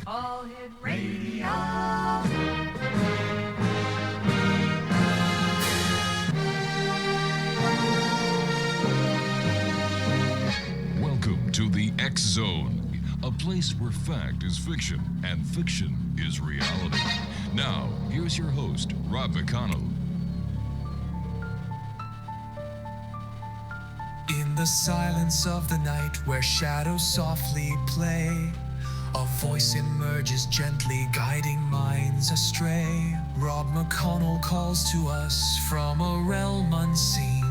All Hit Radio. Welcome to the X Zone, a place where fact is fiction and fiction is reality. Now, here's your host, Rob McConnell. In the silence of the night where shadows softly play, a voice emerges gently guiding minds astray. Rob McConnell calls to us from a realm unseen.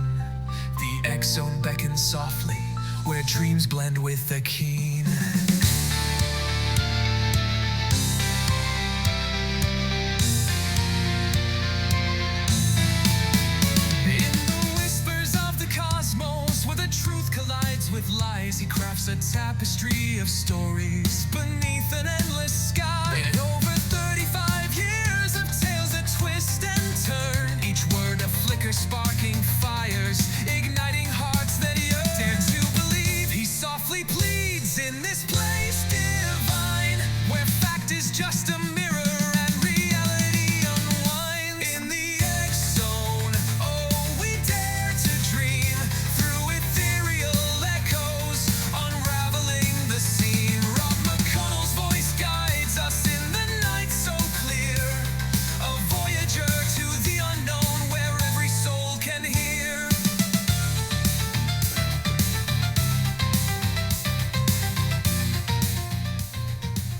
The X-Zone beckons softly where dreams blend with the keen. With lies, he crafts a tapestry of stories beneath an endless sky. And over 35 years of tales that twist and turn, each word a flicker sparking fires, igniting hearts that yearn. Dare to believe he softly pleads in this place divine, where fact is just a mirror.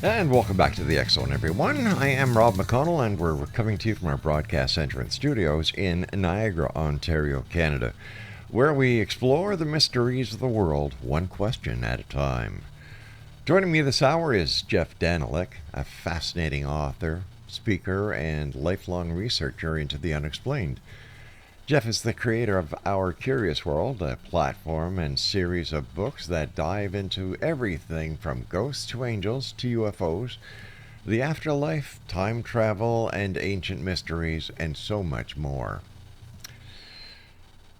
And welcome back to the X-Zone, everyone. I am Rob McConnell, and we're coming to you from our broadcast center and studios in Niagara, Ontario, Canada, where we explore the mysteries of the world, one question at a time. Joining me this hour is Jekk Danelek, a fascinating author, speaker, and lifelong researcher into the unexplained. Jekk is the creator of Our Curious World, a platform and series of books that dive into everything from ghosts to angels to UFOs, the afterlife, time travel, and ancient mysteries, and so much more.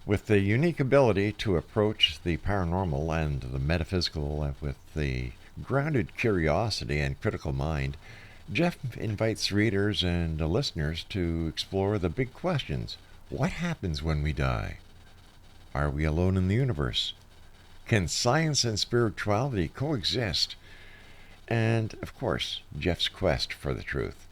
With the unique ability to approach the paranormal and the metaphysical with the grounded curiosity and critical mind, Jekk invites readers and listeners to explore the big questions. What happens when we die? Are we alone in the universe? Can science and spirituality coexist? And, of course, Jekk's quest for the truth.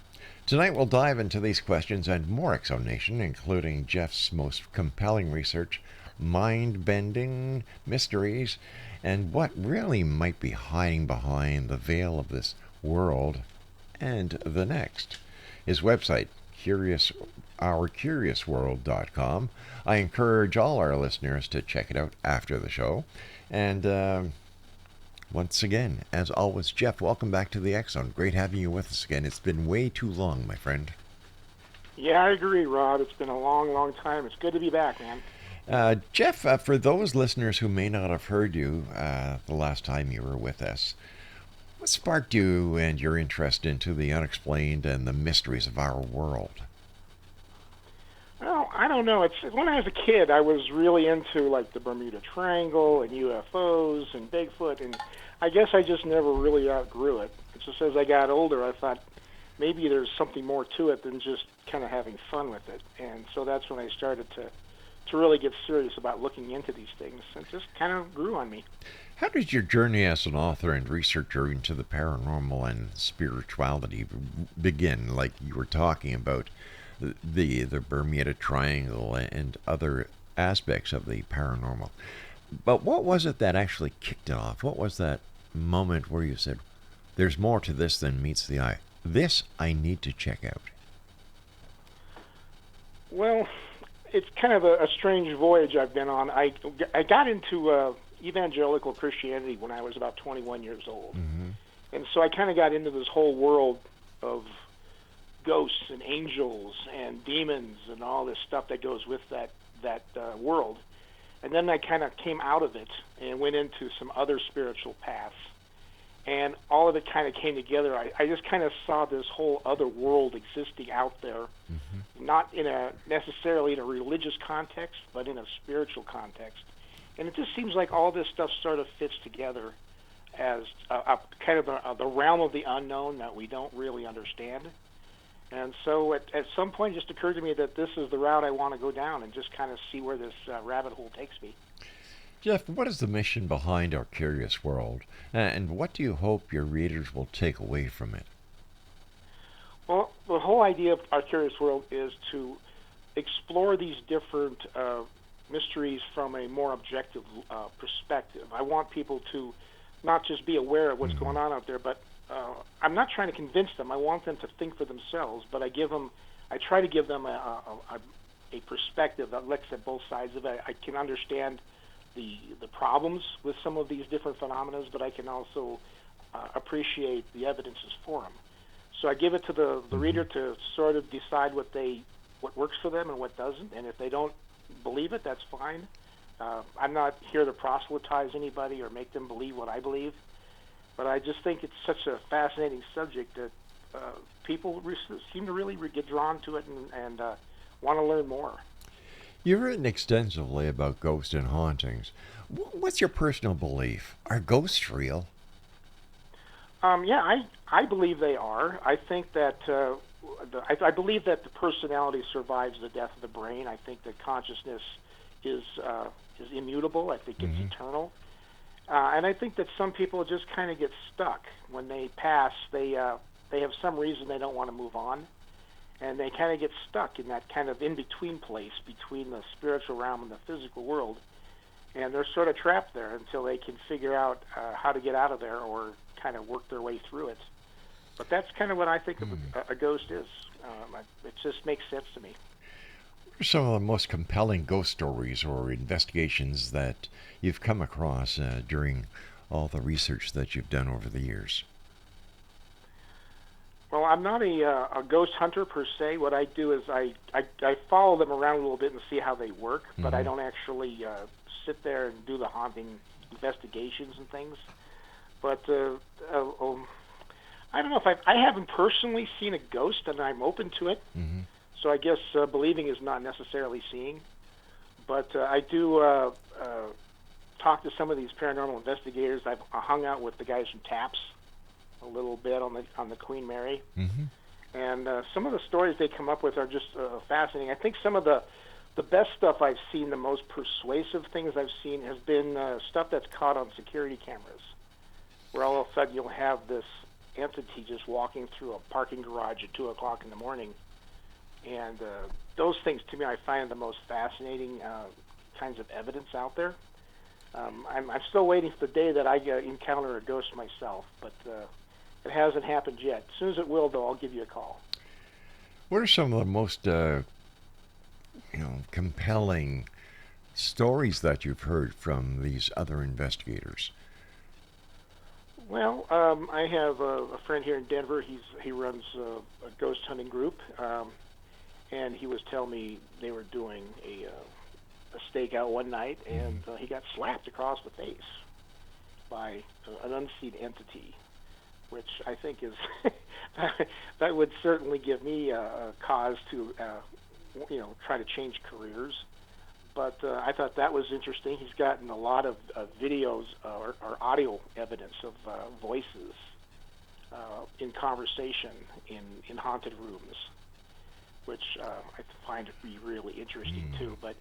Tonight we'll dive into these questions and more, X-Zone Nation, including Jekk's most compelling research, mind-bending mysteries, and what really might be hiding behind the veil of this world and the next. His website, ourcuriousworld.com. I encourage all our listeners to check it out after the show. And once again, as always, Jekk, welcome back to the X-Zone. Great having you with us again. It's been way too long, my friend. Yeah, I agree, Rob. It's been a long, long time. It's good to be back, man. Jekk, for those listeners who may not have heard you the last time you were with us, what sparked you and your interest into the unexplained and the mysteries of our world? Well, I don't know. It's when I was a kid, I was really into like the Bermuda Triangle and UFOs and Bigfoot, and I guess I just never really outgrew it. It's just as I got older, I thought maybe there's something more to it than just kind of having fun with it, and so that's when I started to really get serious about looking into these things, and it just kind of grew on me. How did your journey as an author and researcher into the paranormal and spirituality begin? Like you were talking about the Bermuda Triangle and other aspects of the paranormal. But what was it that actually kicked it off? What was that moment where you said, there's more to this than meets the eye? This I need to check out. Well, it's kind of a strange voyage I've been on. I got into evangelical Christianity when I was about 21 years old. Mm-hmm. And so I kind of got into this whole world of ghosts and angels and demons and all this stuff that goes with that world. And then I kind of came out of it and went into some other spiritual paths. And all of it kind of came together. I just kind of saw this whole other world existing out there, not in necessarily in a religious context, but in a spiritual context. And it just seems like all this stuff sort of fits together as a kind of the realm of the unknown that we don't really understand. And so at some point it just occurred to me that this is the route I want to go down and just kind of see where this rabbit hole takes me. Jeff, what is the mission behind Our Curious World, and what do you hope your readers will take away from it? Well, the whole idea of Our Curious World is to explore these different mysteries from a more objective perspective. I want people to not just be aware of what's going on out there, but I'm not trying to convince them. I want them to think for themselves, but I try to give them a perspective that looks at both sides of it. I can understand the problems with some of these different phenomena, but I can also appreciate the evidences for them. So I give it to the reader to sort of decide what works for them and what doesn't, and if they don't believe it, that's fine. I'm not here to proselytize anybody or make them believe what I believe, but I just think it's such a fascinating subject that people seem to really get drawn to it and want to learn more. You've written extensively about ghosts and hauntings. What's your personal belief? Are ghosts real? Yeah, I believe they are. I think that I believe that the personality survives the death of the brain. I think that consciousness is immutable. I think it's eternal. And I think that some people just kind of get stuck when they pass. They have some reason they don't want to move on, and they kind of get stuck in that kind of in-between place between the spiritual realm and the physical world, and they're sort of trapped there until they can figure out how to get out of there or kind of work their way through it. But that's kind of what I think of a ghost is. It just makes sense to me. What are some of the most compelling ghost stories or investigations that you've come across during all the research that you've done over the years? Well, I'm not a ghost hunter per se. What I do is I follow them around a little bit and see how they work, but I don't actually sit there and do the haunting investigations and things. But I don't know if I haven't personally seen a ghost, and I'm open to it. So I guess believing is not necessarily seeing. But I do talk to some of these paranormal investigators. I've hung out with the guys from TAPS a little bit on the Queen Mary, and some of the stories they come up with are just fascinating. I think some of the best stuff I've seen, the most persuasive things I've seen, has been stuff that's caught on security cameras, where all of a sudden you'll have this entity just walking through a parking garage at 2 o'clock in the morning, and those things to me I find the most fascinating kinds of evidence out there. I'm still waiting for the day that I encounter a ghost myself, but it hasn't happened yet. As soon as it will, though, I'll give you a call. What are some of the most compelling stories that you've heard from these other investigators? Well, I have a friend here in Denver. He runs a ghost hunting group, and he was telling me they were doing a stakeout one night, and he got slapped across the face by an unseen entity, which I think is that would certainly give me a cause to try to change careers. But I thought that was interesting. He's gotten a lot of videos or audio evidence of voices in conversation in haunted rooms, which I find to be really interesting too. But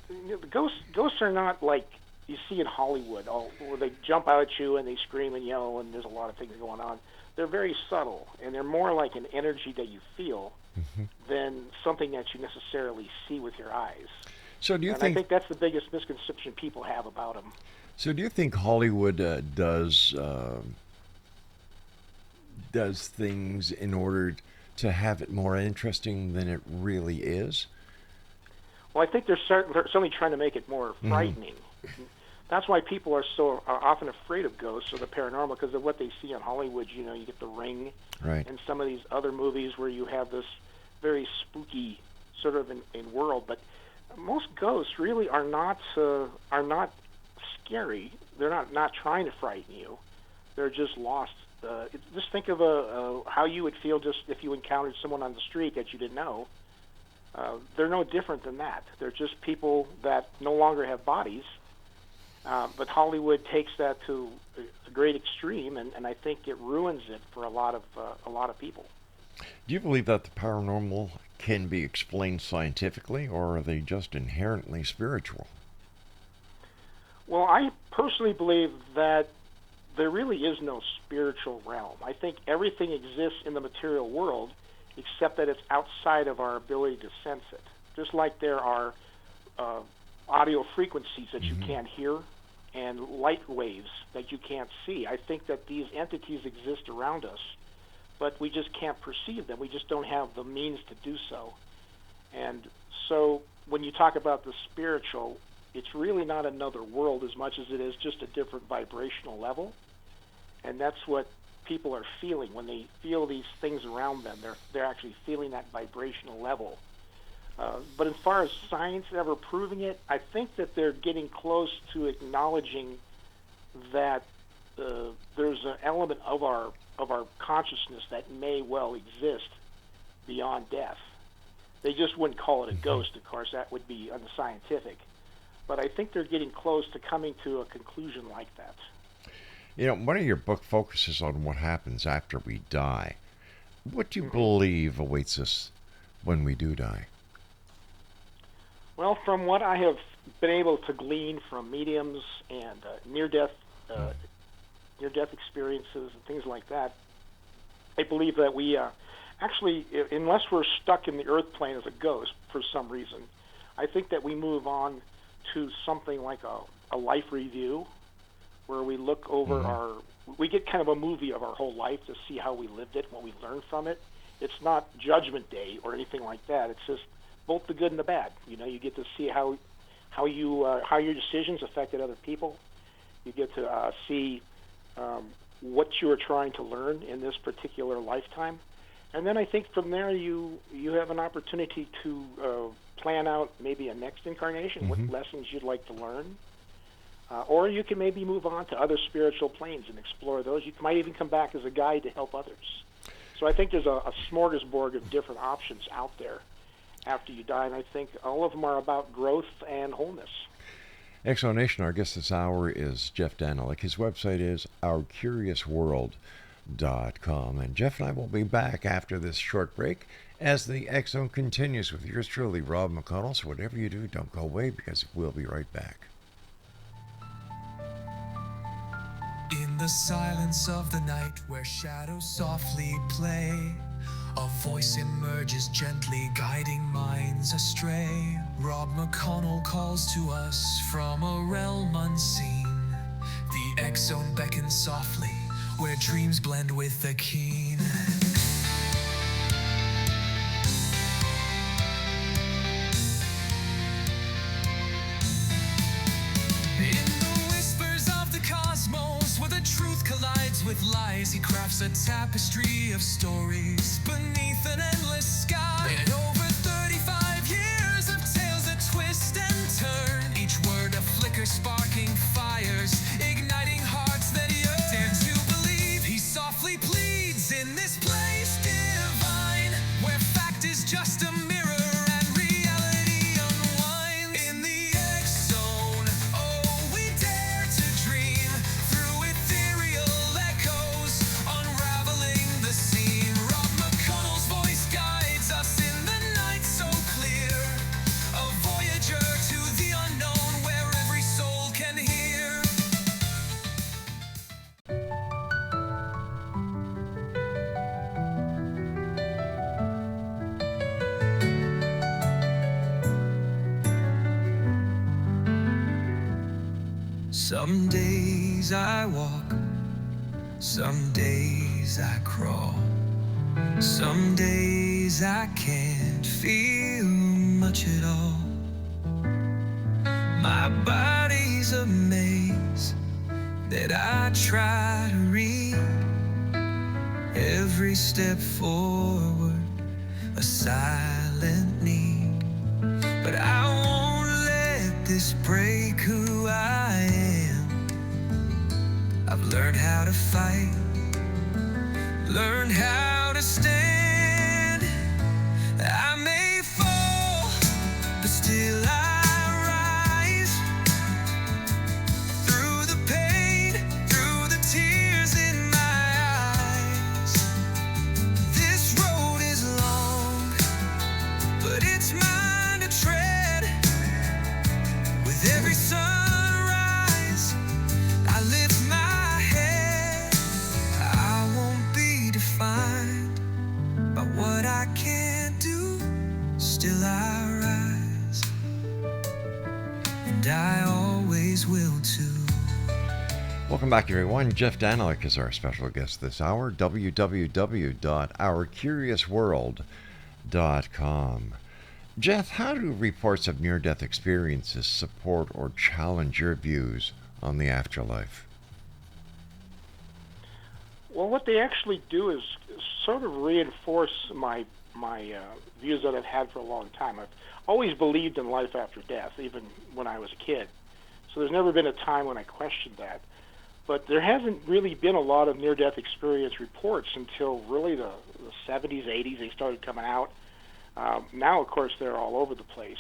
the ghosts are not like you see in Hollywood, where they jump out at you and they scream and yell and there's a lot of things going on. They're very subtle, and they're more like an energy that you feel than something that you necessarily see with your eyes. So do you I think that's the biggest misconception people have about them. So do you think Hollywood does things in order to have it more interesting than it really is? Well, I think they're certainly trying to make it more frightening. That's why people are so often afraid of ghosts or the paranormal, because of what they see in Hollywood. You get The Ring, right, and some of these other movies where you have this very spooky sort of in world. But most ghosts really are not scary. They're not trying to frighten you. They're just lost. Just think of how you would feel just if you encountered someone on the street that you didn't know. They're no different than that. They're just people that no longer have bodies. But Hollywood takes that to a great extreme, and I think it ruins it for a lot of people. Do you believe that the paranormal can be explained scientifically, or are they just inherently spiritual? Well, I personally believe that there really is no spiritual realm. I think everything exists in the material world, except that it's outside of our ability to sense it. Just like there are audio frequencies that you can't hear and light waves that you can't see. I think that these entities exist around us, but we just can't perceive them. We just don't have the means to do so. And so when you talk about the spiritual, it's really not another world as much as it is just a different vibrational level. And that's what people are feeling when they feel these things around them. They're actually feeling that vibrational level. But as far as science ever proving it, I think that they're getting close to acknowledging that there's an element of our consciousness that may well exist beyond death. They just wouldn't call it a ghost, of course. That would be unscientific. But I think they're getting close to coming to a conclusion like that. You know, one of your book focuses on what happens after we die. What do you believe awaits us when we do die? Well, from what I have been able to glean from mediums and near-death experiences and things like that, I believe that we actually, unless we're stuck in the earth plane as a ghost for some reason, I think that we move on to something like a life review, where we look over we get kind of a movie of our whole life to see how we lived it, what we learned from it. It's not Judgment Day or anything like that. It's just both the good and the bad. You know, you get to see how your decisions affected other people. You get to see what you were trying to learn in this particular lifetime. And then I think from there you have an opportunity to plan out maybe a next incarnation, what lessons you'd like to learn. Or you can maybe move on to other spiritual planes and explore those. You might even come back as a guide to help others. So I think there's a smorgasbord of different options out there after you die, and I think all of them are about growth and wholeness. Exonation, our guest this hour is Jekk Danelek. His website is ourcuriousworld.com. And Jeff and I will be back after this short break as the X Zone continues with yours truly, Rob McConnell. So whatever you do, don't go away, because we'll be right back. In the silence of the night where shadows softly play, a voice emerges gently, guiding minds astray. Rob McConnell calls to us from a realm unseen. The X-Zone beckons softly, where dreams blend with the keen. In the whispers of the cosmos, where the truth collides with lies, he crafts a tapestry of stories beneath an endless sky. In over 35 years of tales that twist and turn, each word a flicker sparking fires, igniting hearts that yearn. Dare to believe he softly pleads in this place divine, where fact is just a mirror and reality unwinds. In the X-Zone, oh, we dare to dream through ethereal echoes, unraveling the scene. Rob McConnell's voice guides us in the night so clear, a voyager to the unknown where every soul can hear. Some days I walk, some days I crawl, some days I can't feel much at all. My body's a maze that I try to read. Every step forward, a silent need. But I won't let this break who I am. I've learned how to fight, learned how to stand. I may fall, but still I rise. Through the pain, through the tears, Welcome back, everyone. Jekk Danelek is our special guest this hour. www.ourcuriousworld.com. Jeff, how do reports of near-death experiences support or challenge your views on the afterlife? Well, what they actually do is sort of reinforce my views that I've had for a long time. I've always believed in life after death, even when I was a kid. So there's never been a time when I questioned that. But there hasn't really been a lot of near-death experience reports until really the 70s, 80s. They started coming out. Now, of course, they're all over the place.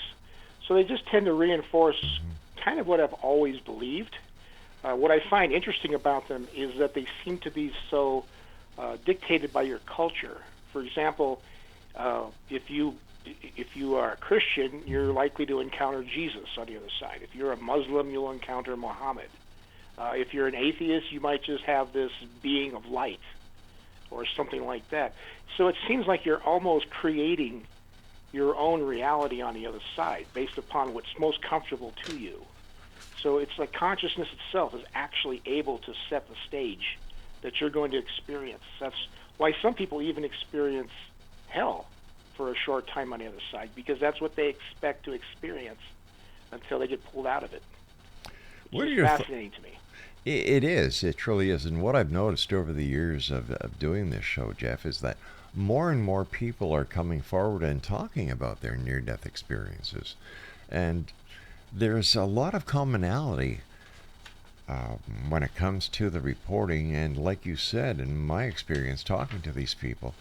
So they just tend to reinforce kind of what I've always believed. What I find interesting about them is that they seem to be so dictated by your culture. For example, if you are a Christian, you're likely to encounter Jesus on the other side. If you're a Muslim, you'll encounter Muhammad. If you're an atheist, you might just have this being of light or something like that. So it seems like you're almost creating your own reality on the other side based upon what's most comfortable to you. So it's like consciousness itself is actually able to set the stage that you're going to experience. That's why some people even experience hell for a short time on the other side, because that's what they expect to experience until they get pulled out of it. It's fascinating to me. It is. It truly is. And what I've noticed over the years of doing this show, Jeff, is that more and more people are coming forward and talking about their near-death experiences. And there's a lot of commonality when it comes to the reporting. And like you said, in my experience talking to these people,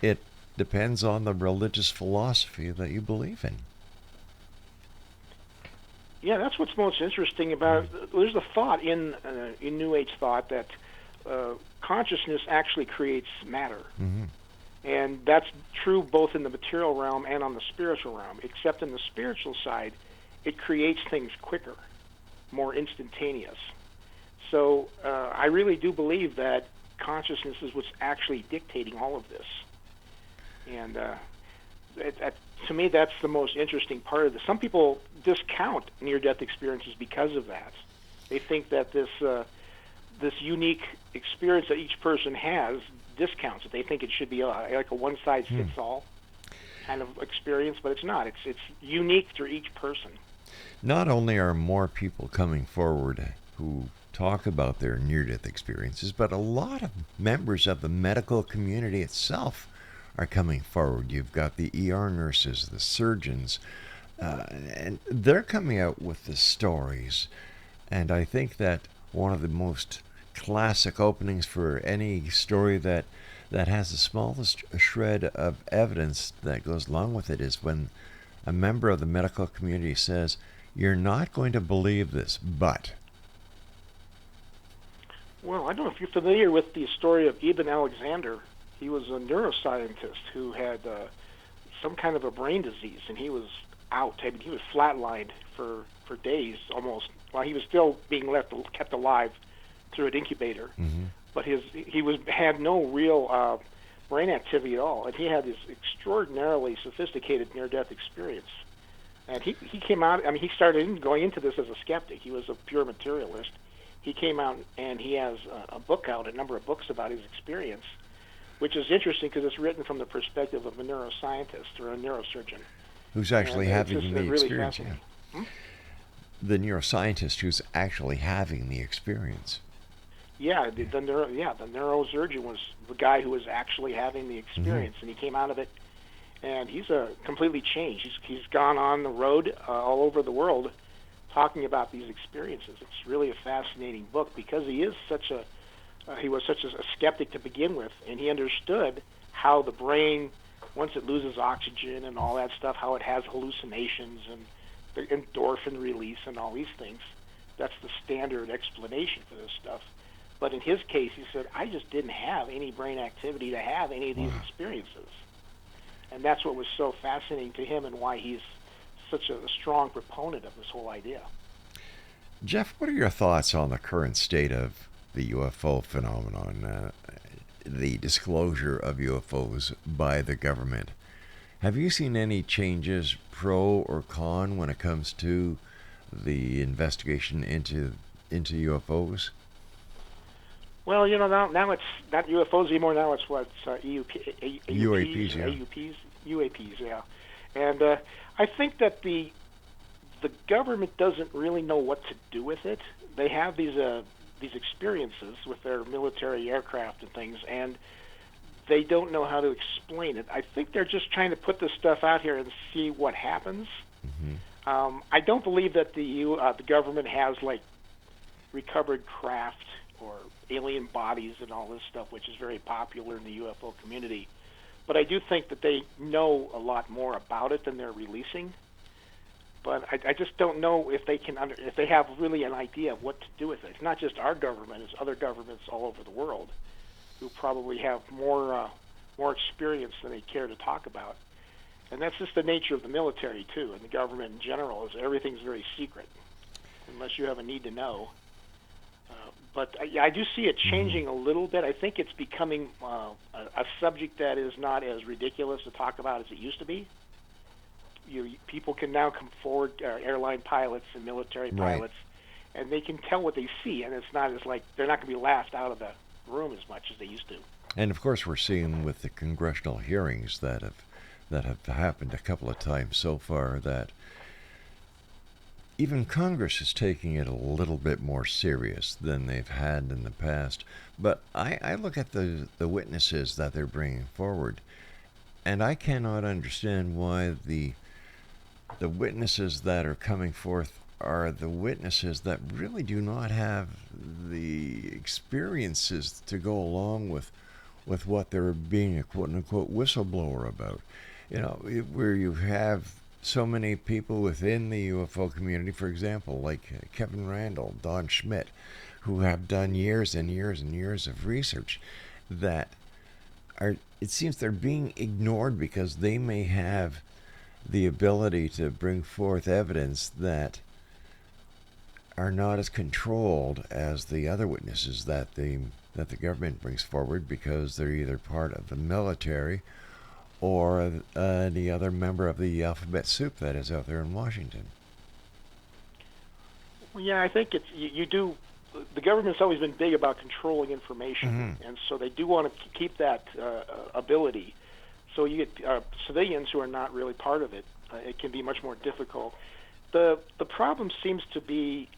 it depends on the religious philosophy that you believe in. Yeah, that's what's most interesting about. There's a thought in New Age thought that consciousness actually creates matter, and that's true both in the material realm and on the spiritual realm. Except in the spiritual side, it creates things quicker, more instantaneous. So I really do believe that consciousness is what's actually dictating all of this, and to me, that's the most interesting part of this. Some people discount near-death experiences because of that. They think that this unique experience that each person has discounts it. They think it should be like a one-size-fits-all kind of experience, but it's not. It's unique to each person. Not only are more people coming forward who talk about their near-death experiences, but a lot of members of the medical community itself are coming forward. You've got the ER nurses, the surgeons, and they're coming out with the stories. And I think that one of the most classic openings for any story that has the smallest shred of evidence that goes along with it is when a member of the medical community says, "You're not going to believe this, but..." Well, I don't know if you're familiar with the story of Ibn Alexander. He was a neuroscientist who had some kind of a brain disease, and he was out. I mean, he was flatlined for days almost, while he was still being kept alive through an incubator. But he had no real brain activity at all, and he had this extraordinarily sophisticated near-death experience. And he came out. I mean, he started going into this as a skeptic. He was a pure materialist. He came out and he has a book out, a number of books about his experience, which is interesting because it's written from the perspective of a neuroscientist or a neurosurgeon. Who's actually having the really experience. Yeah. The neuroscientist who's actually having the experience. Yeah, the neurosurgeon was the guy who was actually having the experience, and he came out of it, and he's completely changed. He's gone on the road all over the world talking about these experiences. It's really a fascinating book because he was such a skeptic to begin with, and he understood how the brain, once it loses oxygen and all that stuff, how it has hallucinations and the endorphin release and all these things. That's the standard explanation for this stuff. But in his case, he said, I just didn't have any brain activity to have any of these experiences. And that's what was so fascinating to him and why he's such a strong proponent of this whole idea. Jeff, what are your thoughts on the current state of the UFO phenomenon, the disclosure of UFOs by the government? Have you seen any changes, pro or con, when it comes to the investigation into UFOs? Well, now it's not UFOs anymore. Now it's what EUP, UAPs, yeah. UAPs, yeah. And I think that the government doesn't really know what to do with it. They have these experiences with their military aircraft and things, and they don't know how to explain it. I think they're just trying to put this stuff out here and see what happens. Mm-hmm. I don't believe that the government has like recovered craft or alien bodies and all this stuff, which is very popular in the UFO community. But I do think that they know a lot more about it than they're releasing. But I just don't know if they can if they have really an idea of what to do with it. It's not just our government; it's other governments all over the world who probably have more experience than they care to talk about. And that's just the nature of the military too, and the government in general. Is everything's very secret unless you have a need to know. But I do see it changing a little bit. I think it's becoming a subject that is not as ridiculous to talk about as it used to be. People can now come forward, airline pilots and military pilots, and they can tell what they see, and it's not as like they're not going to be laughed out of the room as much as they used to. And of course, we're seeing with the congressional hearings that have happened a couple of times so far that even Congress is taking it a little bit more serious than they've had in the past. But I look at the witnesses that they're bringing forward, and I cannot understand why the witnesses that are coming forth are the witnesses that really do not have the experiences to go along with what they're being a quote-unquote whistleblower about. Where you have so many people within the UFO community, for example, like Kevin Randall, Don Schmidt, who have done years and years and years of research that it seems they're being ignored because they may have the ability to bring forth evidence that are not as controlled as the other witnesses that the government brings forward, because they're either part of the military or the other member of the alphabet soup that is out there in Washington. Well, yeah, I think it's you do. The government's always been big about controlling information, and so they do want to keep that ability. So you get civilians who are not really part of it. It can be much more difficult. The problem seems to be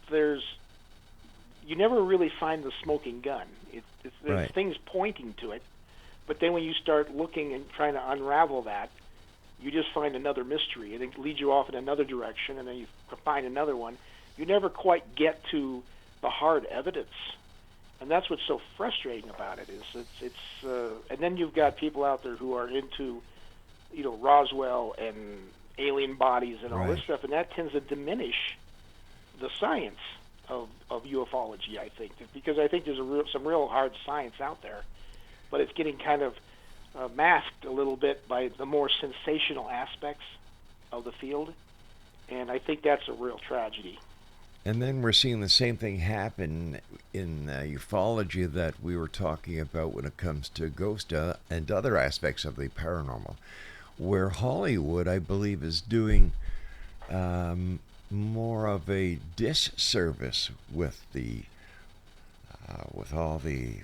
you never really find the smoking gun. There's things pointing to it, but then when you start looking and trying to unravel that, you just find another mystery, and it leads you off in another direction, and then you find another one. You never quite get to the hard evidence, and that's what's so frustrating about it. And then you've got people out there who are into, Roswell and alien bodies and all this stuff, and that tends to diminish the science of ufology, I think, because I think there's some real hard science out there, but it's getting kind of masked a little bit by the more sensational aspects of the field, and I think that's a real tragedy. And then we're seeing the same thing happen in ufology that we were talking about when it comes to ghost and other aspects of the paranormal, where Hollywood, I believe, is doing more of a disservice with all the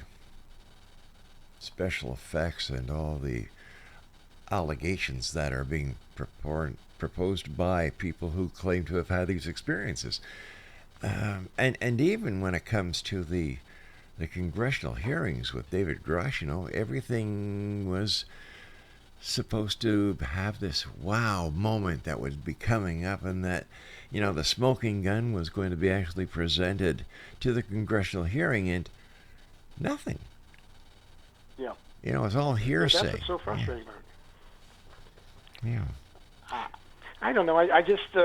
special effects and all the allegations that are being proposed by people who claim to have had these experiences. And even when it comes to the congressional hearings with David Grush, everything was supposed to have this wow moment that would be coming up, and that, the smoking gun was going to be actually presented to the congressional hearing, and nothing. Yeah. It's all hearsay. That's what's so frustrating about it. Yeah. I don't know. I just...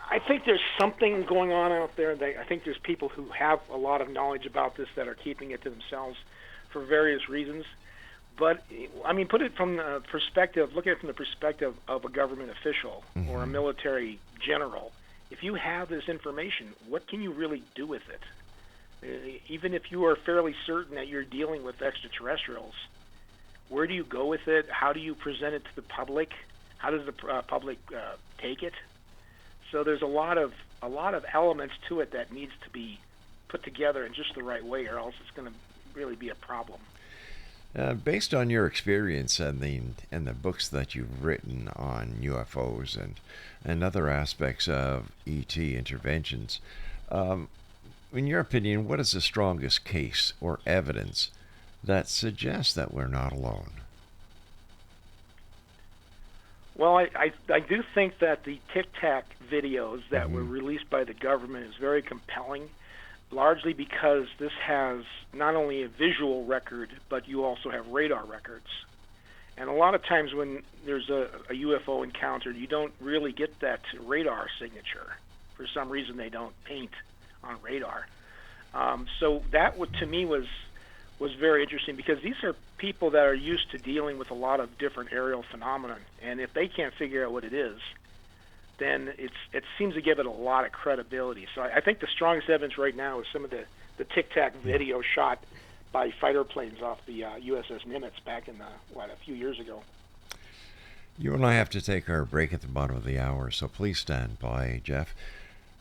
I think there's something going on out there. I think there's people who have a lot of knowledge about this that are keeping it to themselves for various reasons. But, put it from the perspective, look at it from the perspective of a government official or a military general. If you have this information, what can you really do with it? Even if you are fairly certain that you're dealing with extraterrestrials, where do you go with it? How do you present it to the public? How does the public take it? So there's a lot of elements to it that needs to be put together in just the right way, or else it's going to really be a problem. Based on your experience and the books that you've written on UFOs and other aspects of ET interventions, in your opinion, what is the strongest case or evidence that suggests that we're not alone? Well, I do think that the Tic Tac videos that were released by the government is very compelling, largely because this has not only a visual record, but you also have radar records. And a lot of times when there's a UFO encounter, you don't really get that radar signature. For some reason, they don't paint on radar. So that, to me, was very interesting, because these are people that are used to dealing with a lot of different aerial phenomena, and if they can't figure out what it is, then it seems to give it a lot of credibility. So I think the strongest evidence right now is some of the Tic Tac video shot by fighter planes off the USS Nimitz back in a few years ago. You and I have to take our break at the bottom of the hour, so please stand by, Jeff.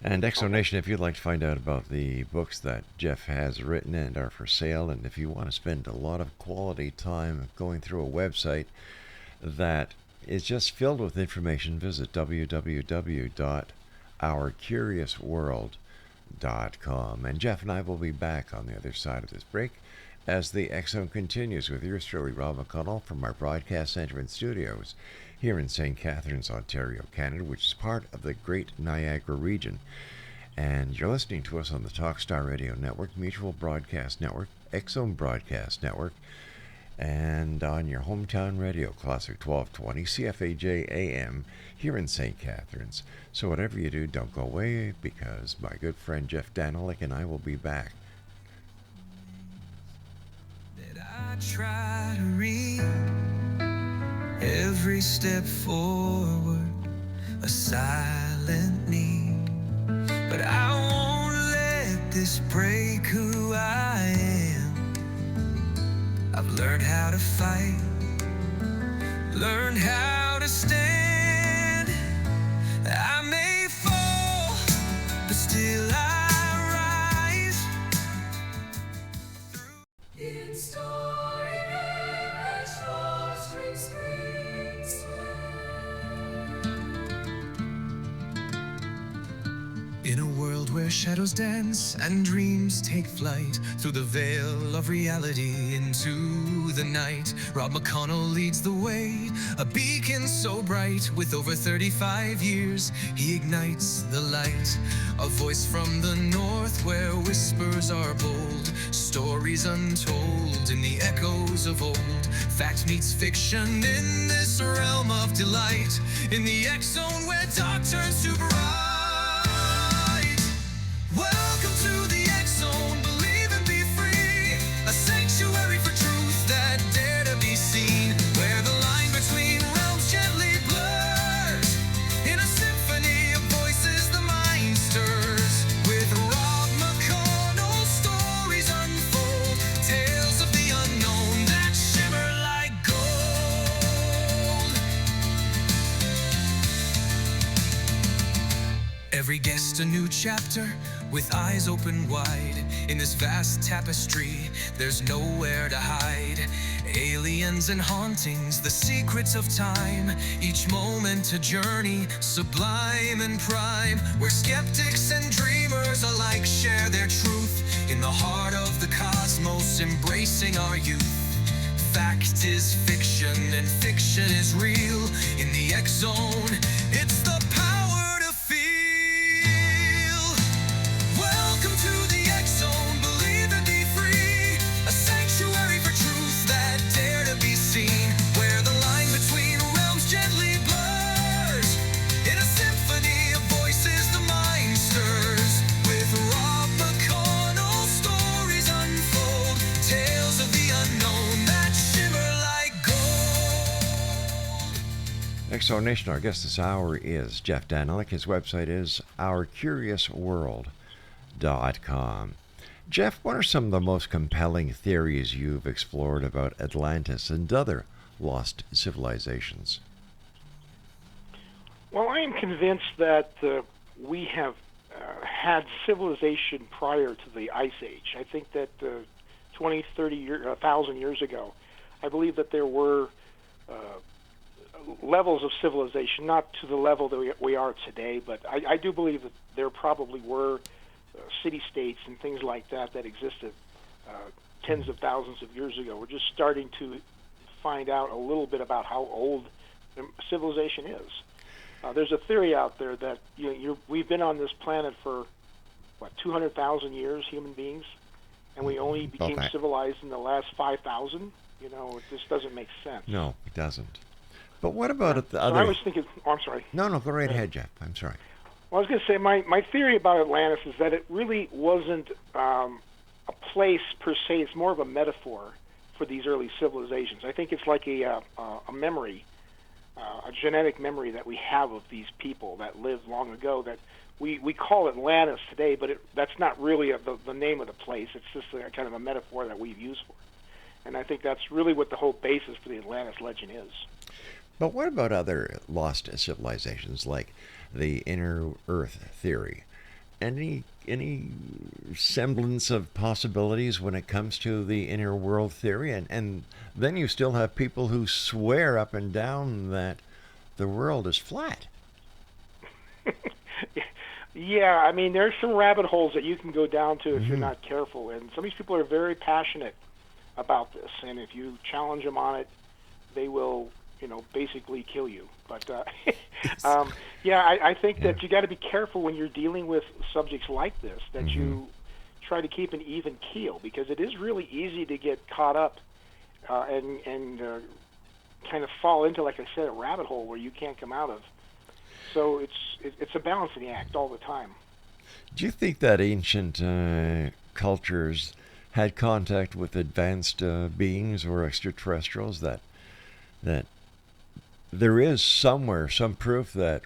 And Exonation, if you'd like to find out about the books that Jeff has written and are for sale, and if you want to spend a lot of quality time going through a website that is just filled with information, visit www.ourcuriousworld.com. And Jeff and I will be back on the other side of this break as the X-Zone continues with yours truly, Rob McConnell, from our broadcast center and studios here in St. Catharines, Ontario, Canada, which is part of the Great Niagara region. And you're listening to us on the Talkstar Radio Network, Mutual Broadcast Network, X-Zone Broadcast Network, and on your hometown radio, Classic 1220, CFAJ AM, here in St. Catharines. So whatever you do, don't go away, because my good friend Jekk Danelek and I will be back. That I try to read every step forward, a silent need, but I won't let this break who I am. I've learned how to fight, learned how to stand. I may fall, but still I rise. In story and screens. In a world where shadows dance and dreams take flight through the veil of reality into the night, Rob McConnell leads the way, a beacon so bright. With over 35 years, he ignites the light. A voice from the north where whispers are bold, stories untold in the echoes of old. Fact meets fiction in this realm of delight, in the X-Zone where dark turns to bright. Welcome to the X-Zone, believe and be free, a sanctuary for truth that dare to be seen, where the line between realms gently blurs, in a symphony of voices the mind stirs. With Rob McConnell, stories unfold, tales of the unknown that shimmer like gold. Every guest a new chapter, with eyes open wide. In this vast tapestry, there's nowhere to hide. Aliens and hauntings, the secrets of time. Each moment a journey, sublime and prime, where skeptics and dreamers alike share their truth. In the heart of the cosmos, embracing our youth. Fact is fiction and fiction is real. In the X-Zone, it's the power to feel. Welcome to the X-Zone, believe and be free, a sanctuary for truth that dare to be seen, where the line between realms gently blurs, in a symphony of voices the mind stirs. With Rob McConnell, stories unfold, tales of the unknown that shimmer like gold. X-Zone Nation, our guest this hour is Jekk Danelek. His website is ourcuriousworld.com. Jeff, what are some of the most compelling theories you've explored about Atlantis and other lost civilizations? Well, I am convinced that we have had civilization prior to the Ice Age. I think that 20, 30 1,000 years ago, I believe that there were levels of civilization, not to the level that we are today, but I do believe that there probably were city-states and things like that that existed tens of thousands of years ago. We're just starting to find out a little bit about how old civilization is. There's a theory out there that we've been on this planet for, 200,000 years, human beings, and we only became civilized in the last 5,000? It just doesn't make sense. No, it doesn't. But what about the other... So I was thinking... Oh, I'm sorry. No, go right ahead, Jeff. I'm sorry. Well, I was going to say, my theory about Atlantis is that it really wasn't a place per se. It's more of a metaphor for these early civilizations. I think it's like a memory, a genetic memory that we have of these people that lived long ago that we call Atlantis today, but that's not really the name of the place. It's just a kind of a metaphor that we've used for it. And I think that's really what the whole basis for the Atlantis legend is. But what about other lost civilizations, like the inner Earth theory? Any semblance of possibilities when it comes to the inner world theory? And then you still have people who swear up and down that the world is flat. Yeah, I mean, there's some rabbit holes that you can go down to if you're not careful. And some of these people are very passionate about this. And if you challenge them on it, they will, basically kill you. But, I think that you got to be careful when you're dealing with subjects like this, that you try to keep an even keel, because it is really easy to get caught up and kind of fall into, like I said, a rabbit hole where you can't come out of. So it's a balancing act all the time. Do you think that ancient cultures had contact with advanced beings or extraterrestrials, that there is somewhere some proof that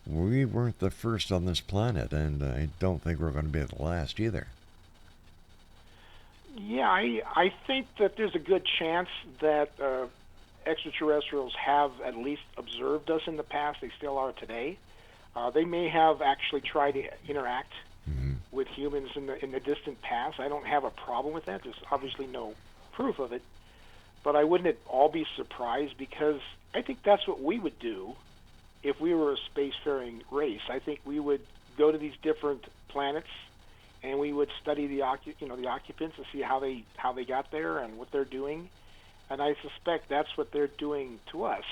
we weren't the first on this planet, and I don't think we're going to be the last either? Yeah, I think that there's a good chance that extraterrestrials have at least observed us in the past. They still are today. They may have actually tried to interact with humans in the distant past. I don't have a problem with that. There's obviously no proof of it. But I wouldn't at all be surprised, because I think that's what we would do if we were a spacefaring race. I think we would go to these different planets and we would study the occupants and see how they got there and what they're doing. And I suspect that's what they're doing to us.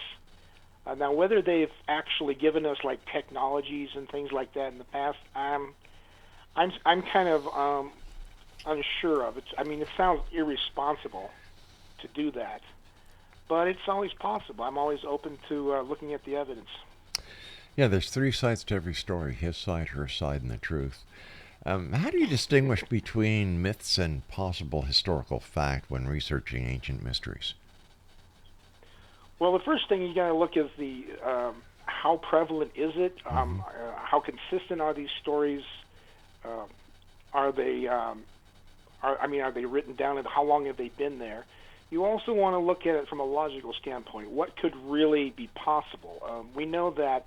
Now, whether they've actually given us like technologies and things like that in the past, I'm kind of unsure of it. I mean, it sounds irresponsible to do that, but it's always possible. I'm always open to looking at the evidence. Yeah, there's three sides to every story: his side, her side, and the truth. How do you distinguish between myths and possible historical fact when researching ancient mysteries? Well, the first thing you got to look is the how prevalent is it? How consistent are these stories? Are they written down, and how long have they been there? You also want to look at it from a logical standpoint. What could really be possible? We know that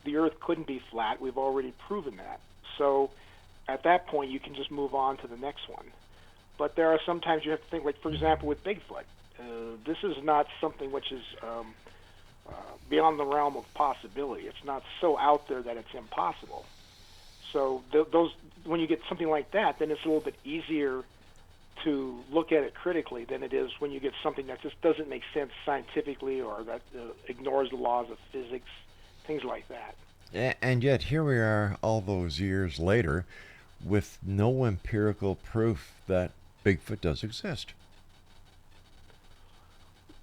the Earth couldn't be flat. We've already proven that. So at that point, you can just move on to the next one. But there are sometimes you have to think, like, for example, with Bigfoot. This is not something which is beyond the realm of possibility. It's not so out there that it's impossible. So those, when you get something like that, then it's a little bit easier to look at it critically than it is when you get something that just doesn't make sense scientifically, or that ignores the laws of physics, things like that. And yet here we are all those years later with no empirical proof that Bigfoot does exist.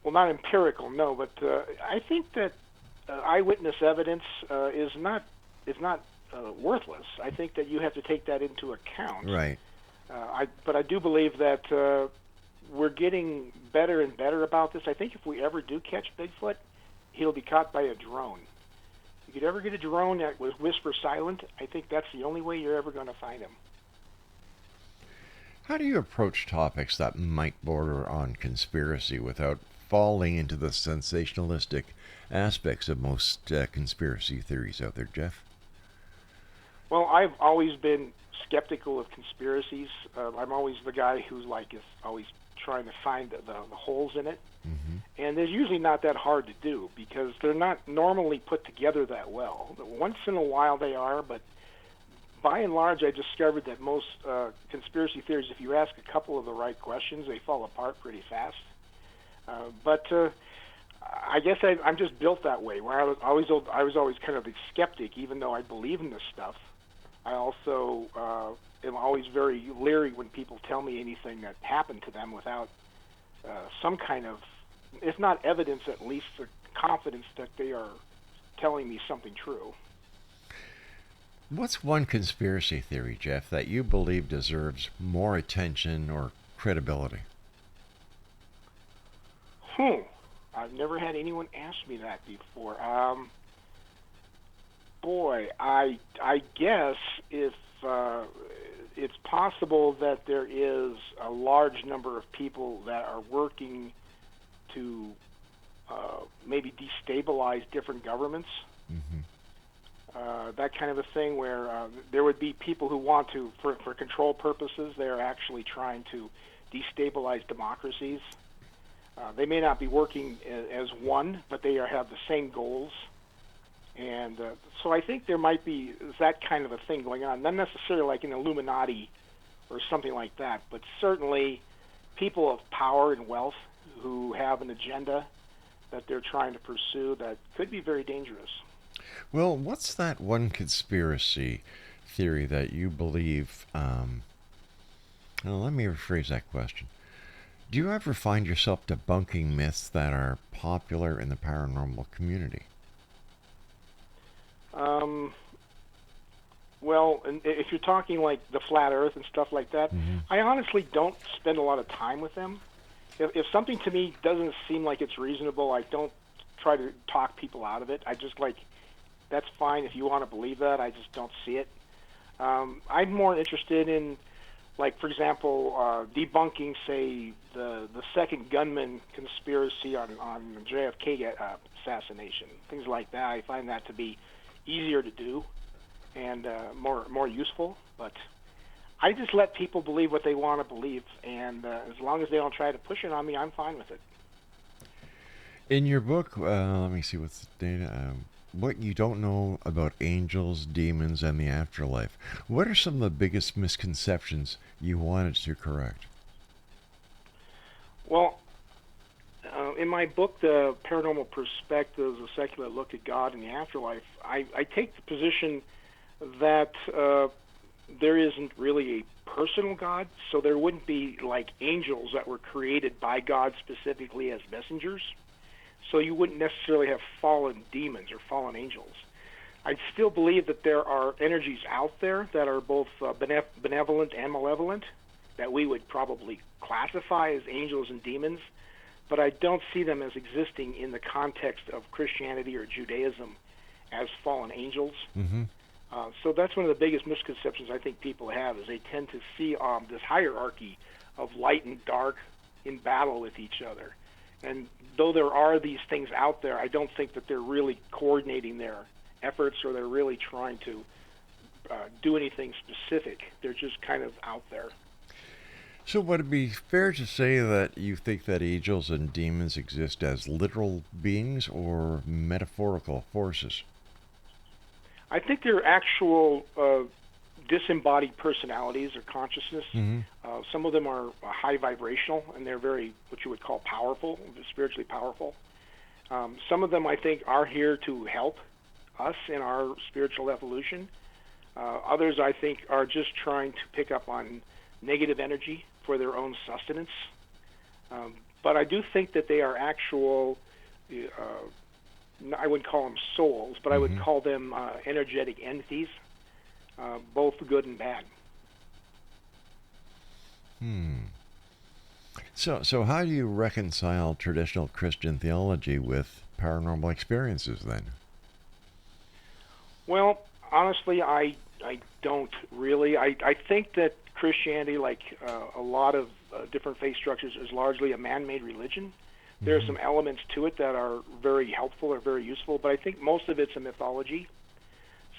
Well, not empirical, no, but I think that eyewitness evidence is not worthless. I think that you have to take that into account. Right. But I do believe that we're getting better and better about this. I think if we ever do catch Bigfoot, he'll be caught by a drone. If you could ever get a drone that was whisper silent, I think that's the only way you're ever going to find him. How do you approach topics that might border on conspiracy without falling into the sensationalistic aspects of most conspiracy theories out there, Jeff? Well, I've always been skeptical of conspiracies. I'm always the guy who's like is always trying to find the holes in it. And they're usually not that hard to do because they're not normally put together that well. Once in a while they are, but by and large, I discovered that most conspiracy theories, if you ask a couple of the right questions, they fall apart pretty fast. But I guess I'm just built that way, where I was always kind of a skeptic, even though I believe in this stuff. I also am always very leery when people tell me anything that happened to them without some kind of, if not evidence, at least the confidence that they are telling me something true. What's one conspiracy theory, Jeff, that you believe deserves more attention or credibility? I've never had anyone ask me that before. Boy, I guess if it's possible that there is a large number of people that are working to maybe destabilize different governments. That kind of a thing where there would be people who want to, for control purposes, they're actually trying to destabilize democracies. They may not be working as one, but they have the same goals. And so I think there might be that kind of a thing going on. Not necessarily like an Illuminati or something like that, but certainly people of power and wealth who have an agenda that they're trying to pursue that could be very dangerous. Well, what's that one conspiracy theory that you believe? Let me rephrase that question. Do you ever find yourself debunking myths that are popular in the paranormal community? Well, if you're talking like the flat Earth and stuff like that, I honestly don't spend a lot of time with them. If something to me doesn't seem like it's reasonable, I don't try to talk people out of it. I just like, that's fine if you want to believe that. I just don't see it. I'm more interested in, like, for example, debunking, say, the second gunman conspiracy on JFK assassination, things like that. I find that to be easier to do and more useful. But I just let people believe what they want to believe, and as long as they don't try to push it on me, I'm fine with it. In your book, let me see what's the date. What you don't know about angels, demons, and the afterlife. What are some of the biggest misconceptions you wanted to correct? Well, in my book, The Paranormal Perspectives, A Secular Look at God and the Afterlife, I take the position that there isn't really a personal God, so there wouldn't be like angels that were created by God specifically as messengers. So you wouldn't necessarily have fallen demons or fallen angels. I still believe that there are energies out there that are both benevolent and malevolent that we would probably classify as angels and demons, but I don't see them as existing in the context of Christianity or Judaism as fallen angels. So that's one of the biggest misconceptions I think people have, is they tend to see this hierarchy of light and dark in battle with each other. And though there are these things out there, I don't think that they're really coordinating their efforts or they're really trying to do anything specific. They're just kind of out there. So would it be fair to say that you think that angels and demons exist as literal beings or metaphorical forces? I think they're actual disembodied personalities or consciousness. Some of them are high vibrational, and they're very, what you would call powerful, spiritually powerful. Some of them, I think, are here to help us in our spiritual evolution. Others, I think, are just trying to pick up on negative energy for their own sustenance. But I do think that they are actual, I wouldn't call them souls, but I would call them energetic entities, both good and bad. So how do you reconcile traditional Christian theology with paranormal experiences then? Well, honestly, I don't really. I think that Christianity, like a lot of different faith structures, is largely a man-made religion. There are some elements to it that are very helpful or very useful, but I think most of it's a mythology.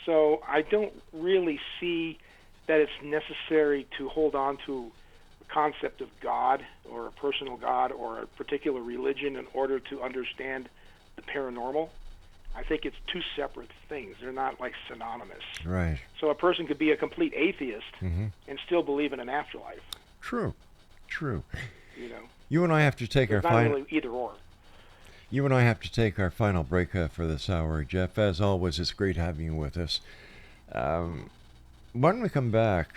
So I don't really see that it's necessary to hold on to the concept of God or a personal God or a particular religion in order to understand the paranormal. I think it's two separate things. They're not like synonymous. Right. So a person could be a complete atheist Mm-hmm. and still believe in an afterlife. True. You know, You and I have to take our it's not final. really either or. You and I have to take our final break for this hour, Jeff. As always, it's great having you with us. When we come back,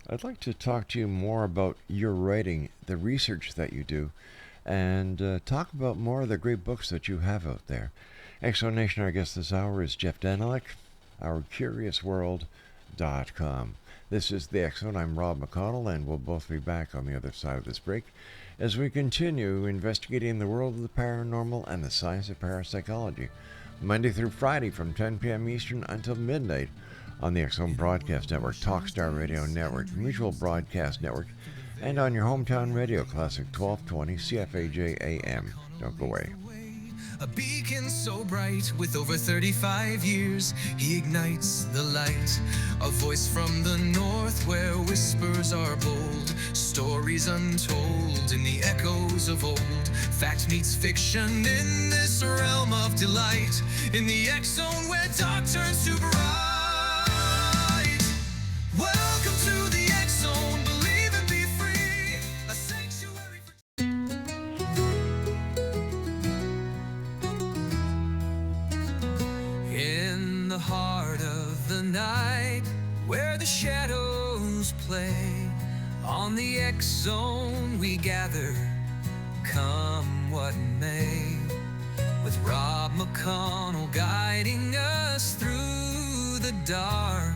I'd like to talk to you more about your writing, the research that you do, and talk about more of the great books that you have out there. Explanation, our guest this hour is Jekk Danelek, ourcuriousworld.com. This is the X-Zone. I'm Rob McConnell, and we'll both be back on the other side of this break as we continue investigating the world of the paranormal and the science of parapsychology, Monday through Friday from 10 p.m. Eastern until midnight on the X-Zone Broadcast Network, Talkstar Radio Network, Mutual Broadcast Network, and on your hometown radio, Classic 1220 CFAJ AM. Don't go away. A beacon so bright with over 35 years, he ignites the light. A voice from the north where whispers are bold, stories untold in the echoes of old. Fact meets fiction in this realm of delight, in the X-Zone where dark turns to bright. Welcome to the X-Zone, believe and be free, a sanctuary for... In the heart of the night, where the shadows play, on the X-Zone we gather, come what may, with Rob McConnell guiding us through the dark,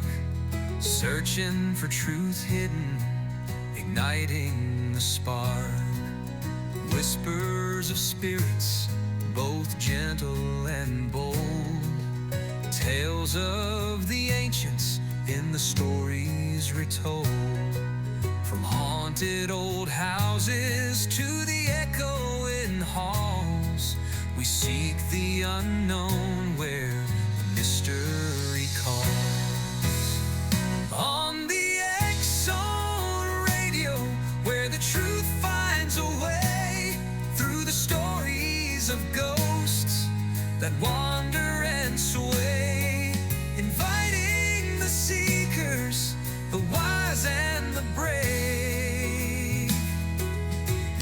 searching for truth hidden, igniting the spark. Whispers of spirits, both gentle and bold, tales of the ancients in the stories retold. From haunted old houses to the echoing halls, we seek the unknown where mystery calls. On the X-Zone Radio, where the truth finds a way through the stories of ghosts that wander and sway, inviting the seekers, the wise and the brave.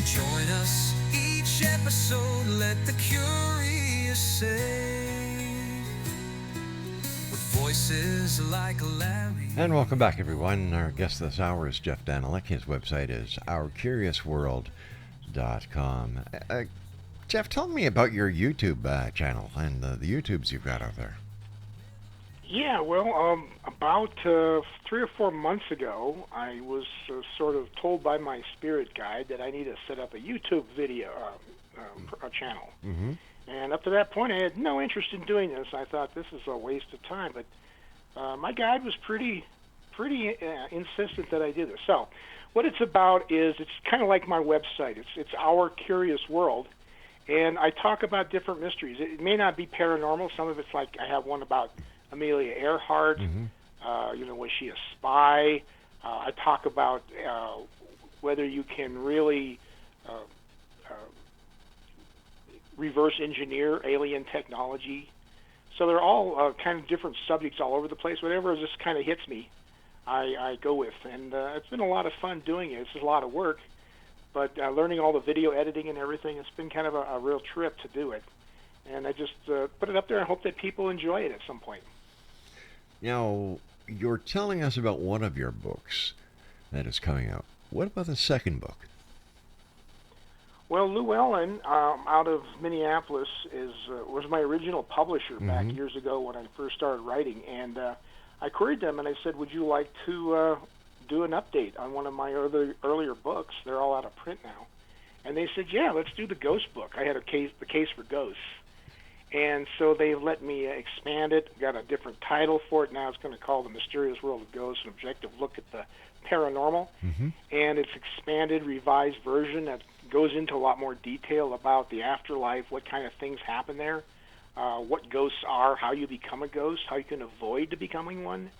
Join us each episode, let the curious say, with voices like Larry. And welcome back, everyone. Our guest this hour is Jekk Danelek. His website is ourcuriousworld.com. Jeff, tell me about your YouTube channel and the YouTubes you've got out there. Yeah, well, about 3 or 4 months ago, I was sort of told by my spirit guide that I need to set up a YouTube video a channel. Mm-hmm. And up to that point, I had no interest in doing this. I thought this is a waste of time. But my guide was pretty insistent that I do this. So what it's about is it's kind of like my website. It's Our Curious World. And I talk about different mysteries. It may not be paranormal. Some of it's like I have one about Amelia Earhart. Mm-hmm. Was she a spy? I talk about whether you can really reverse engineer alien technology. So they're all kind of different subjects all over the place. Whatever just kind of hits me, I go with. And it's been a lot of fun doing it. It's a lot of work. But learning all the video editing and everything, it's been kind of a real trip to do it. And I just put it up there and hope that people enjoy it at some point. Now, you're telling us about one of your books that is coming out. What about the second book? Well, Lou Ellen, out of Minneapolis, was my original publisher back years ago when I first started writing. And I queried them and I said, would you like to do an update on one of my earlier books? They're all out of print now. And they said, yeah, let's do the ghost book. I had the case for ghosts. And so they let me expand it, got a different title for it. Now it's going to call The Mysterious World of Ghosts, an objective look at the paranormal. Mm-hmm. And it's expanded, revised version that goes into a lot more detail about the afterlife, what kind of things happen there. what ghosts are, how you become a ghost, how you can avoid becoming one,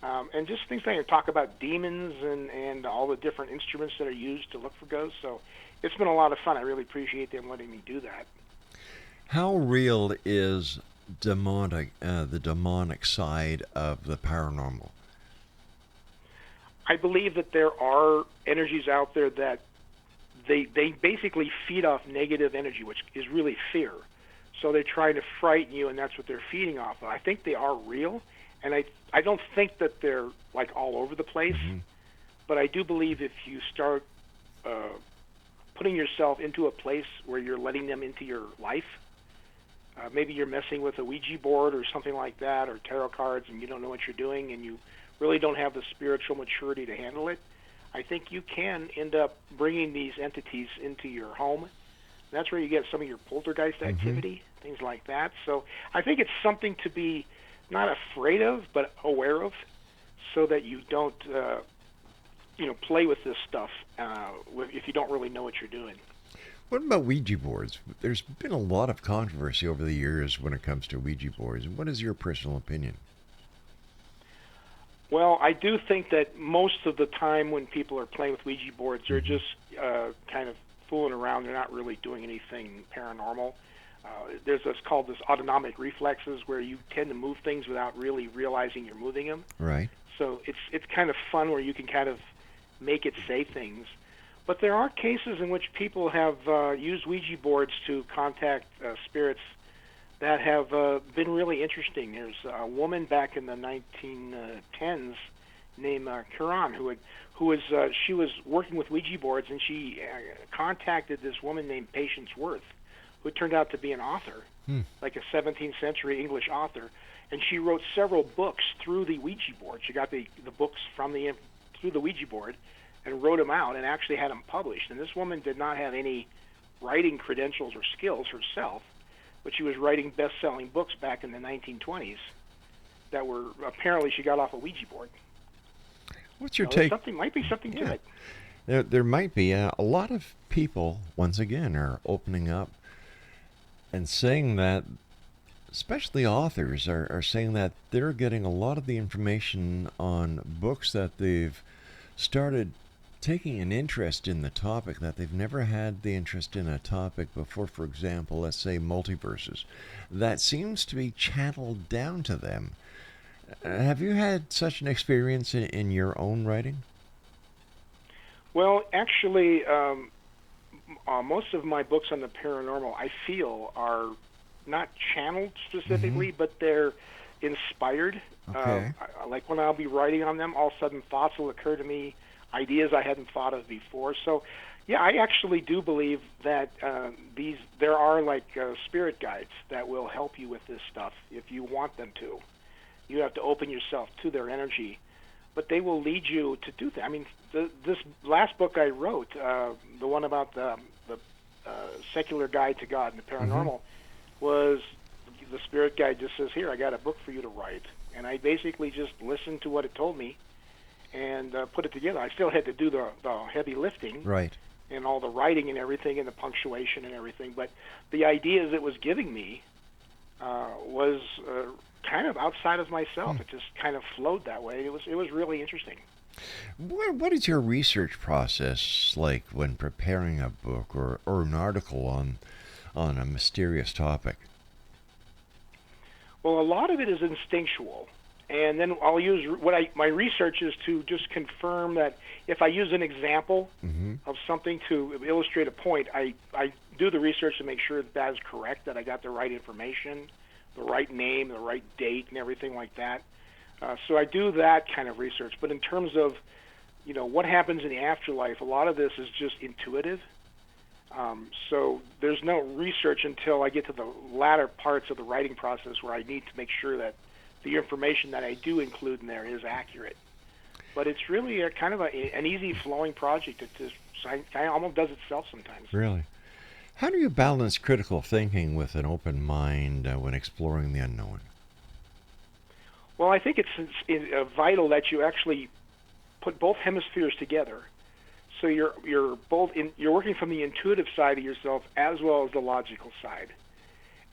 and just things like talk about demons and all the different instruments that are used to look for ghosts. So it's been a lot of fun. I really appreciate them letting me do that. How real is the demonic side of the paranormal? I believe that there are energies out there that they basically feed off negative energy, which is really fear. So they're trying to frighten you, and that's what they're feeding off of. I think they are real, and I don't think that they're like all over the place, but I do believe if you start putting yourself into a place where you're letting them into your life, maybe you're messing with a Ouija board or something like that, or tarot cards, and you don't know what you're doing, and you really don't have the spiritual maturity to handle it, I think you can end up bringing these entities into your home. That's where you get some of your poltergeist activity, things like that. So I think it's something to be not afraid of, but aware of, so that you don't, play with this stuff if you don't really know what you're doing. What about Ouija boards? There's been a lot of controversy over the years when it comes to Ouija boards. What is your personal opinion? Well, I do think that most of the time when people are playing with Ouija boards, they're just kind of fooling around. They're not really doing anything paranormal. There's what's called this autonomic reflexes, where you tend to move things without really realizing you're moving them. Right. So it's kind of fun where you can kind of make it say things. But there are cases in which people have used Ouija boards to contact spirits that have been really interesting. There's a woman back in the 1910s named Kiran who was working with Ouija boards, and she contacted this woman named Patience Worth, who turned out to be an author, like a 17th century English author, and she wrote several books through the Ouija board. She got the books through the Ouija board and wrote them out and actually had them published. And this woman did not have any writing credentials or skills herself, but she was writing best-selling books back in the 1920s that were apparently she got off a Ouija board. What's your take? Might be something to it. There might be. A lot of people, once again, are opening up and saying that, especially authors, are saying that they're getting a lot of the information on books that they've started taking an interest in the topic that they've never had the interest in a topic before. For example, let's say multiverses. That seems to be channeled down to them. Have you had such an experience in your own writing? Well, actually, most of my books on the paranormal, I feel, are not channeled specifically, but they're inspired. Okay. Like when I'll be writing on them, all of a sudden thoughts will occur to me, ideas I hadn't thought of before. So, yeah, I actually do believe that there are like spirit guides that will help you with this stuff if you want them to. You have to open yourself to their energy, but they will lead you to do that. I mean, this last book I wrote, the one about the secular guide to God and the paranormal, was the spirit guide just says, "Here, I got a book for you to write," and I basically just listened to what it told me and put it together. I still had to do the heavy lifting, right, and all the writing and everything, and the punctuation and everything. But the ideas it was giving me was kind of outside of myself. It just kind of flowed that way. It was really interesting. What is your research process like when preparing a book or an article on a mysterious topic? Well, a lot of it is instinctual, and then I'll use my research is to just confirm that if I use an example of something to illustrate a point, I do the research to make sure that is correct, that I got the right information, the right name, the right date, and everything like that. So I do that kind of research. But in terms of, what happens in the afterlife, a lot of this is just intuitive. So there's no research until I get to the latter parts of the writing process where I need to make sure that the information that I do include in there is accurate. But it's really a kind of an easy flowing project. It just kind of almost does itself sometimes. Really? How do you balance critical thinking with an open mind when exploring the unknown? Well, I think it's vital that you actually put both hemispheres together. So you're working from the intuitive side of yourself as well as the logical side.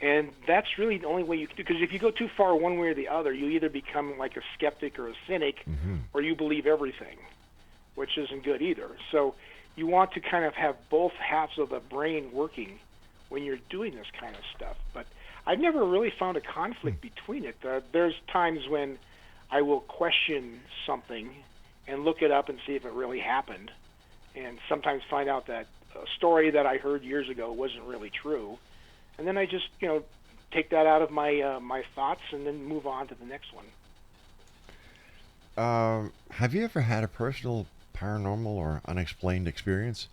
And that's really the only way you can do, because if you go too far one way or the other, you either become like a skeptic or a cynic, or you believe everything, which isn't good either. So you want to kind of have both halves of the brain working when you're doing this kind of stuff. But I've never really found a conflict between it. There's times when I will question something and look it up and see if it really happened, and sometimes find out that a story that I heard years ago wasn't really true. And then I just, take that out of my my thoughts and then move on to the next one. Have you ever had a personal paranormal or unexplained experience?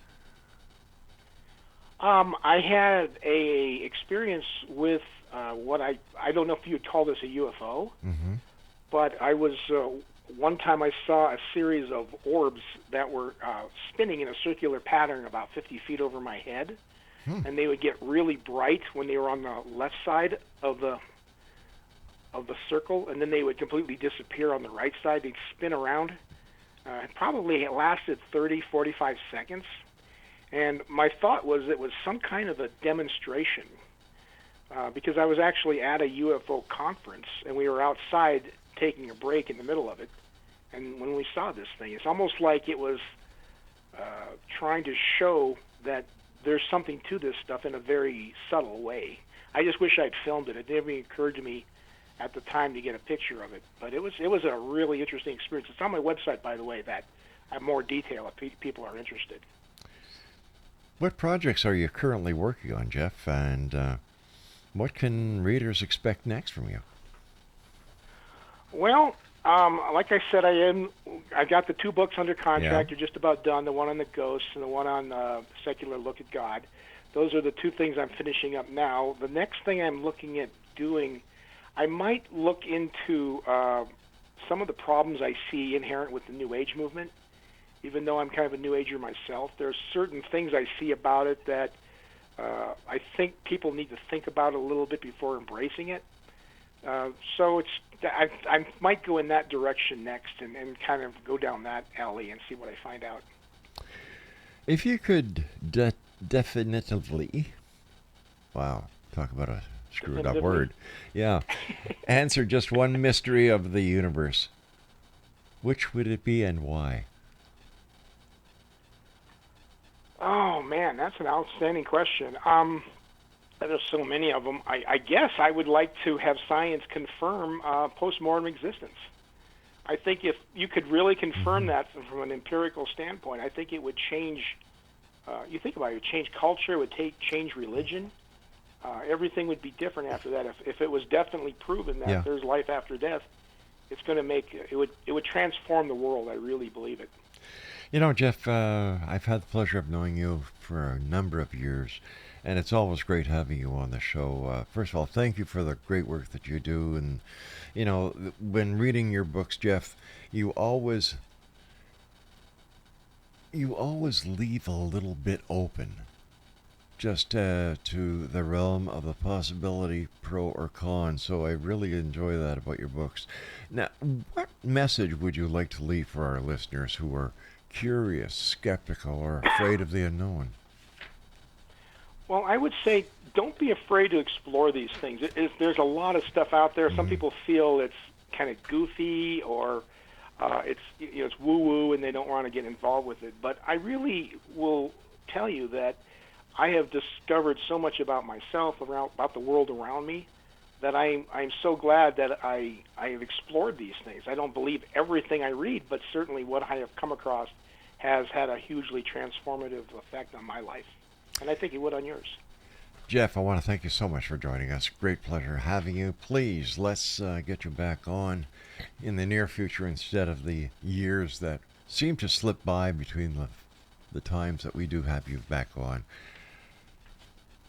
I had a experience with what I don't know if you would call this a UFO, but I was one time I saw a series of orbs that were spinning in a circular pattern about 50 feet over my head. And they would get really bright when they were on the left side of the circle, and then they would completely disappear on the right side. They'd spin around. Probably it lasted 30, 45 seconds. And my thought was it was some kind of a demonstration, because I was actually at a UFO conference, and we were outside taking a break in the middle of it. And when we saw this thing, it's almost like it was trying to show that there's something to this stuff in a very subtle way. I just wish I'd filmed it. It never occurred to me at the time to get a picture of it. But it was a really interesting experience. It's on my website, by the way, that I have more detail if people are interested. What projects are you currently working on, Jeff? And what can readers expect next from you? Well, like I said, I got the 2 books under contract. They're just about done, the one on the ghosts and the one on secular look at God. Those are the 2 things I'm finishing up now. The next thing I'm looking at doing, I might look into some of the problems I see inherent with the New Age movement. Even though I'm kind of a New Ager myself, there's certain things I see about it that I think people need to think about a little bit before embracing it. So I might go in that direction next and kind of go down that alley and see what I find out. If you could definitively, wow, talk about a screwed up word. Yeah. Answer just one mystery of the universe, which would it be and why? Oh, man, that's an outstanding question. There's so many of them. I guess I would like to have science confirm post-mortem existence. I think if you could really confirm that from an empirical standpoint, I think it would change, you think about it, it would change culture, it would change religion. Everything would be different after that. If it was definitely proven that there's life after death, it's going to make, it would transform the world. I really believe it. You know, Jeff, I've had the pleasure of knowing you for a number of years, and it's always great having you on the show. First of all, thank you for the great work that you do. And, you know, when reading your books, Jeff, you always leave a little bit open just to the realm of the possibility, pro or con. So I really enjoy that about your books. Now, what message would you like to leave for our listeners who are curious, skeptical, or afraid of the unknown? Well, I would say don't be afraid to explore these things. There's a lot of stuff out there. Some people feel it's kind of goofy or it's woo-woo and they don't want to get involved with it. But I really will tell you that I have discovered so much about myself, about the world around me, that I'm so glad that I have explored these things. I don't believe everything I read, but certainly what I have come across has had a hugely transformative effect on my life. And I think it would on yours. Jeff, I want to thank you so much for joining us. Great pleasure having you. Please, let's get you back on in the near future instead of the years that seem to slip by between the times that we do have you back on.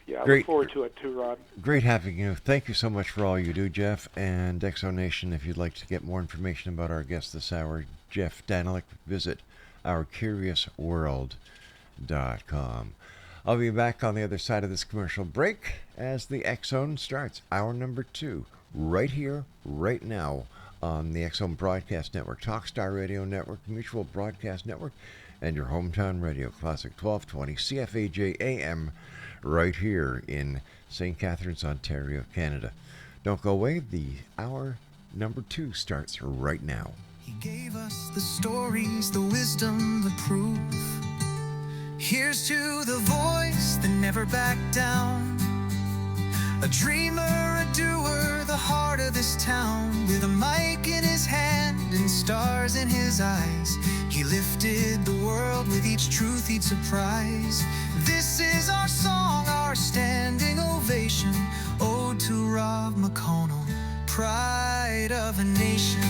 Yeah, I look forward to it too, Rod. Great having you. Thank you so much for all you do, Jeff. And Exonation, if you'd like to get more information about our guest this hour, Jekk Danelek, visit ourcuriousworld.com. I'll be back on the other side of this commercial break as the X-Zone starts, hour number 2, right here, right now, on the X-Zone Broadcast Network, Talkstar Radio Network, Mutual Broadcast Network, and your hometown radio, Classic 1220, CFAJ AM, right here in St. Catharines, Ontario, Canada. Don't go away. The hour number 2 starts right now. He gave us the stories, the wisdom, the proof. Here's to the voice that never backed down. A dreamer, a doer, the heart of this town. With a mic in his hand and stars in his eyes, he lifted the world with each truth he'd surprise. This is our song, our standing ovation. Ode to Rob McConnell, pride of a nation.